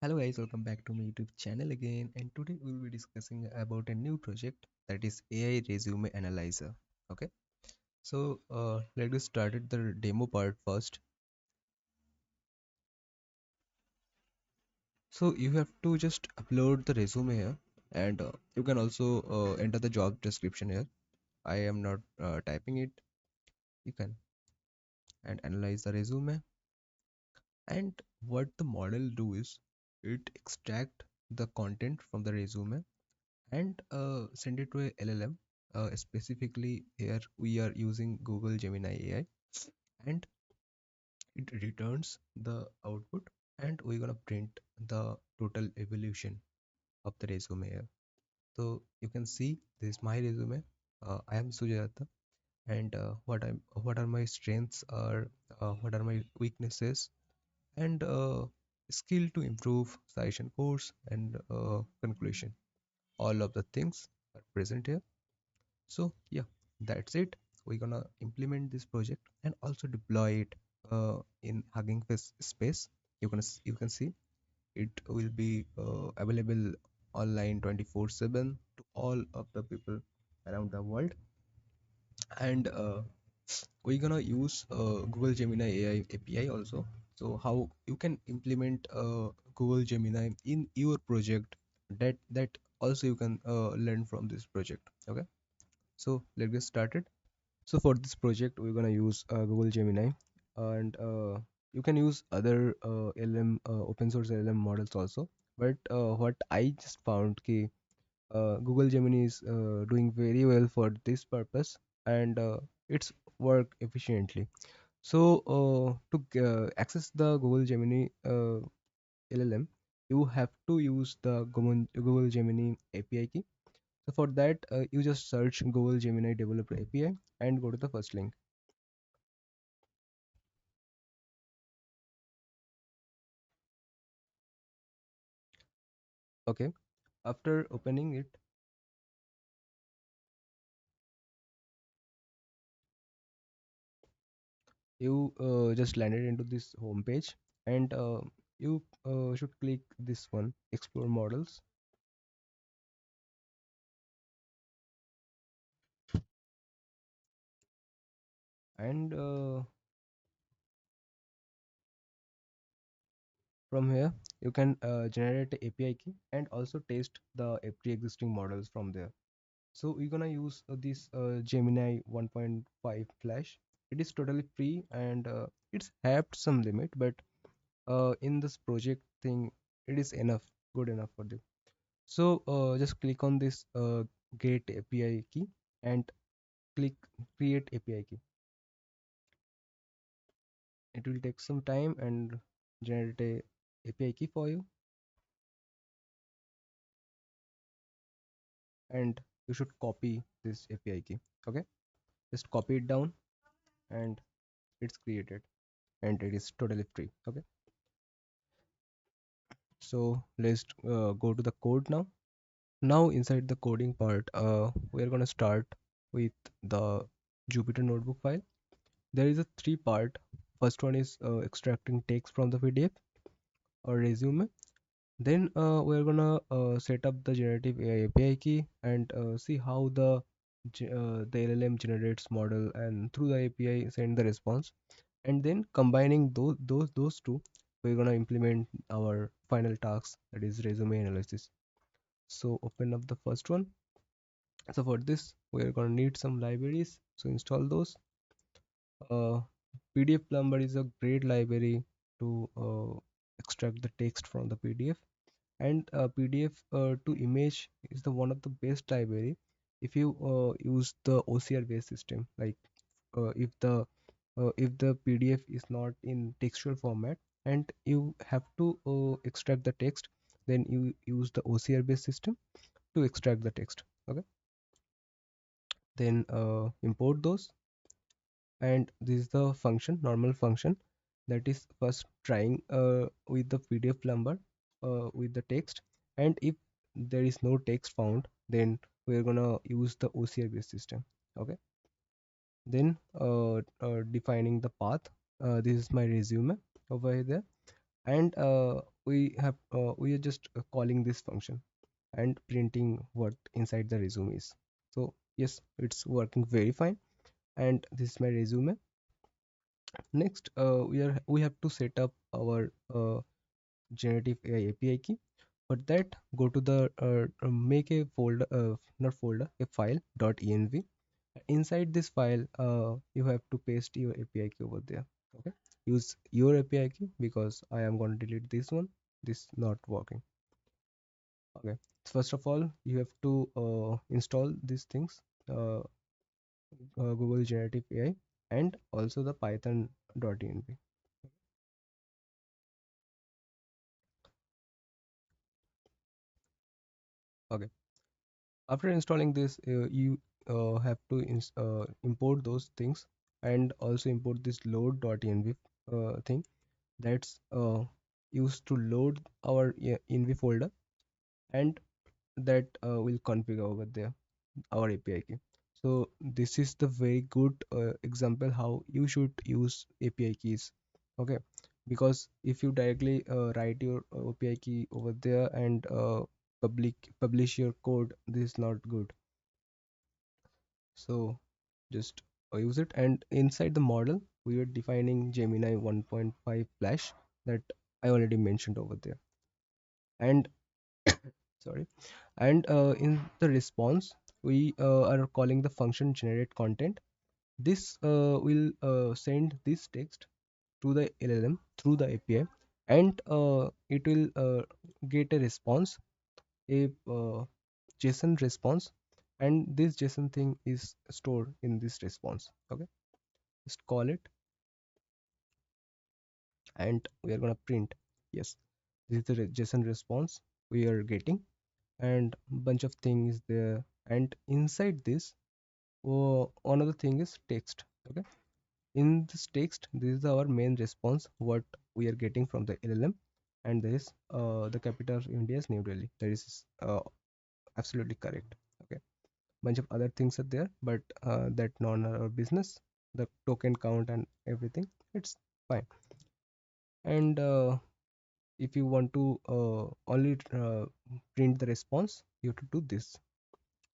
Hello guys, welcome back to my YouTube channel again, and today we'll be discussing about a new project that is AI resume analyzer. Okay, so let's get started the demo part first. So you have to just upload the resume here, and you can also enter the job description here. I am not typing it. You can and analyze the resume, and what the model do is it extract the content from the resume and send it to a LLM. Specifically, here we are using Google Gemini AI, and it returns the output, and we're gonna print the total evolution of the resume here. So you can see this is my resume. I am Sujata, and what are my strengths are what are my weaknesses and skill to improve session course and conclusion. All of the things are present here. So yeah, that's it. We're gonna implement this project and also deploy it in Hugging Face space. You can see it will be available online 24/7 to all of the people around the world. And we're gonna use Google Gemini AI API also. So how you can implement Google Gemini in your project, that also you can learn from this project. Okay, so let's get started. So for this project, we're gonna use Google Gemini, and you can use other LM open source LM models also. But what I just found ki Google Gemini is doing very well for this purpose, and it's work efficiently. So to access the Google Gemini LLM, you have to use the Google Gemini API key. So for that, you just search Google Gemini Developer API and go to the first link. Okay, after opening it, you just landed into this home page, and you should click this one, Explore Models, and from here you can generate a API key and also test the pre-existing models from there. So we're gonna use this Gemini 1.5 Flash. It is totally free, and it's have some limit, but in this project thing, it is enough, good enough for them. So just click on this Get API key and click Create API key. It will take some time and generate a API key for you, and you should copy this API key. Okay, just copy it down, and it's created, and it is totally free. Okay, so let's go to the code now. Now inside the coding part, we're gonna start with the Jupyter notebook file. There is a three part. First one is extracting text from the PDF or resume. Then we're gonna set up the generative AI API key and see how the LLM generates model, and through the API send the response. And then combining those two, we're gonna implement our final task, that is resume analysis. So open up the first one. So for this, we're gonna need some libraries. So install those. Uh, PDF Plumber is a great library to extract the text from the PDF, and PDF to image is the one of the best library if you use the OCR based system. Like if the PDF is not in textual format and you have to extract the text, then you use the OCR based system to extract the text. Okay, then import those, and this is the function, normal function, that is first trying with the PDF Plumber with the text, and if there is no text found, then we're gonna use the OCR based system. Okay, then defining the path. This is my resume over there, and we are just calling this function and printing what inside the resume is. So yes, it's working very fine, and this is my resume. Next, we have to set up our generative AI API key. For that, go to the make a folder, not folder, a file .env. Inside this file, you have to paste your API key over there. Okay, use your API key because I am going to delete this one. This not working. Okay, first of all, you have to install these things, uh, Google Generative AI, and also the Python.env. Okay, after installing this, you have to import those things, and also import this load.env thing that's used to load our env folder, and that will configure over there our API key. So this is the very good example how you should use API keys. Okay, because if you directly write your API key over there and publish your code, this is not good. So just use it, and inside the model we are defining Gemini 1.5 Flash that I already mentioned over there. And sorry, and in the response we are calling the function generate content. This will send this text to the LLM through the API, and it will get a response, a JSON response, and this JSON thing is stored in this response. Okay, just call it, and we are gonna print. Yes, this is the JSON response we are getting, and bunch of things there. And inside this, another thing is text. Okay, in this text, this is our main response what we are getting from the LLM, and there is the capital of India is New Delhi. That is absolutely correct. Okay, bunch of other things are there, but that none are our business. The token count and everything, it's fine. And if you want to only print the response, you have to do this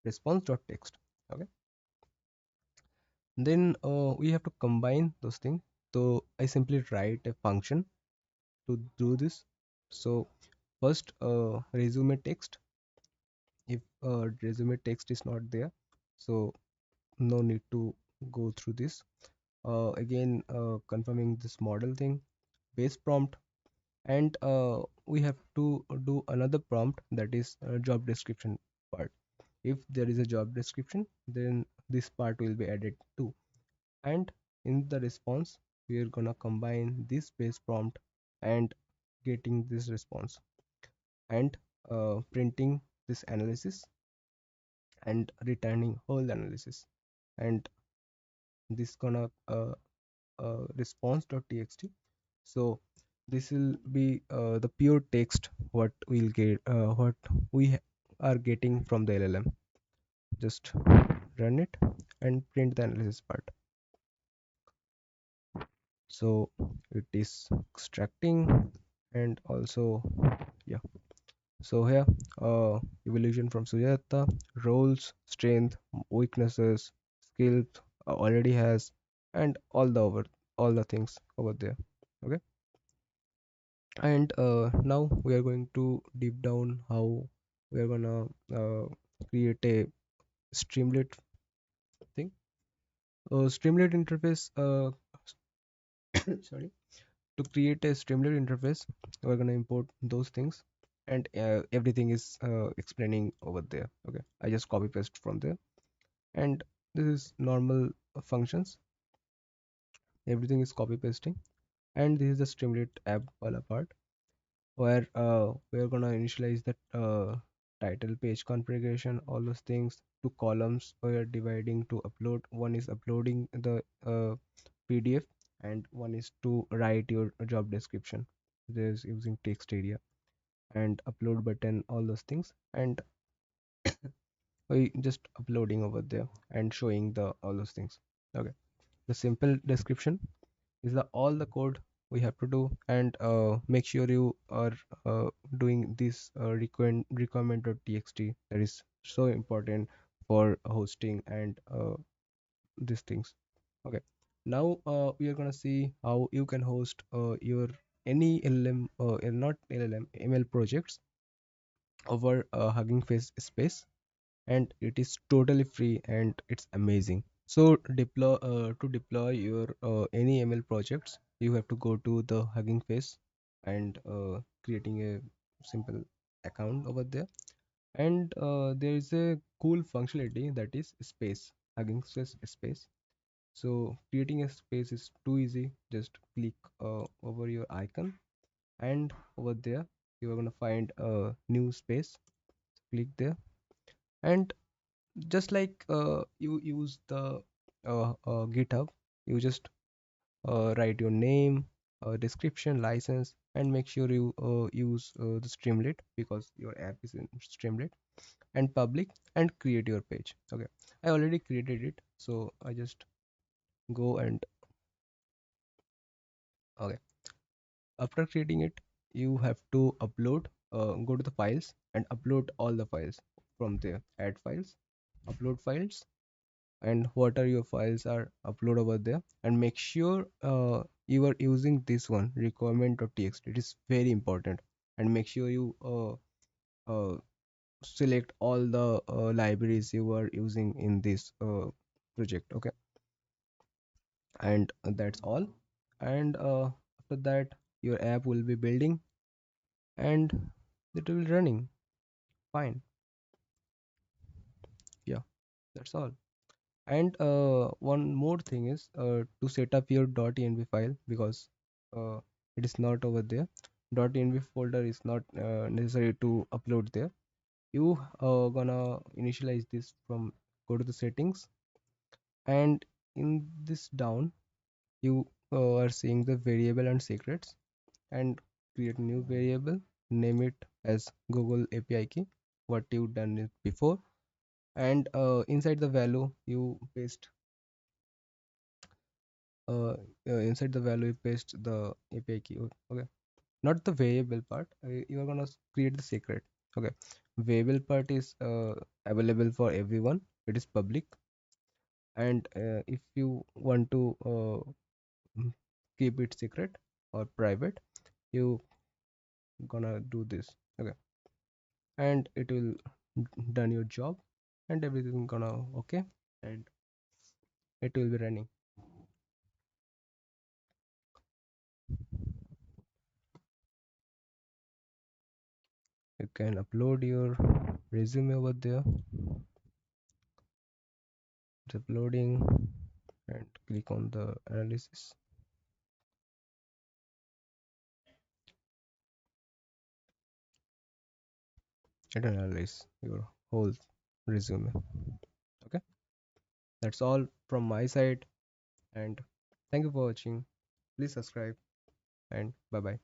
response.text. Okay, then we have to combine those things. So I simply write a function to do this. So first, resume text. If resume text is not there, so no need to go through this. Again, confirming this model thing, base prompt, and we have to do another prompt, that is job description part. If there is a job description, then this part will be added too. And in the response, we are gonna combine this base prompt and getting this response, and printing this analysis and returning whole analysis, and this gonna response.txt. So this will be the pure text what we'll get, what are getting from the LLM. Just run it and print the analysis part. So it is extracting, and also, yeah. So here, evolution from Sujata, roles, strength, weaknesses, skills already has, and all the things over there. Okay, and now we are going to deep down how we are gonna create a Streamlit thing. Streamlit interface. Sorry, to create a Streamlit interface, we're gonna import those things, and everything is explaining over there. Okay, I just copy paste from there, and this is normal functions. Everything is copy pasting, and this is the Streamlit app wala part, where we're gonna initialize the title, page configuration, all those things. Two columns we are dividing to upload. One is uploading the PDF, and one is to write your job description. There's using text area and upload button, all those things, and we just uploading over there and showing the all those things. Okay, the simple description is the all the code we have to do. And make sure you are doing this requirement.txt. That is so important for hosting and these things. Okay, now we are gonna see how you can host your any LLM, not LLM, ML projects over Hugging Face space, and it is totally free and it's amazing. So deploy your any ML projects, you have to go to the Hugging Face and creating a simple account over there. And there is a cool functionality, that is space, Hugging Face space. So creating a space is too easy. Just click over your icon, and over there you are gonna find a new space. Click there, and just like you use the GitHub, you just write your name, description, license, and make sure you use the Streamlit, because your app is in Streamlit, and public, and create your page. Okay, I already created it, so I just go and okay. After creating it, you have to upload, go to the files and upload all the files from there. Add files, upload files, and what are your files are upload over there. And make sure you are using this one, requirement.txt. It is very important. And make sure you select all the libraries you are using in this project. Okay, and that's all. And after that, your app will be building, and it will be running fine. Yeah, that's all. And one more thing is to set up your .env file, because uh, it is not over there. .env folder is not necessary to upload there. You gonna initialize this from, go to the settings, and in this down, you are seeing the variable and secrets, and create new variable, name it as Google API key, what you done it before. And inside the value you paste uh, inside the value you paste the API key. Okay, not the variable part. You are gonna create the secret. Okay, variable part is available for everyone, it is public. And if you want to keep it secret or private, you gonna do this. Okay, and it will done your job, and everything gonna okay, and it will be running. You can upload your resume over there. It's uploading, and click on the analysis. It analyze your whole resume. Okay, that's all from my side, and thank you for watching. Please subscribe, and bye bye.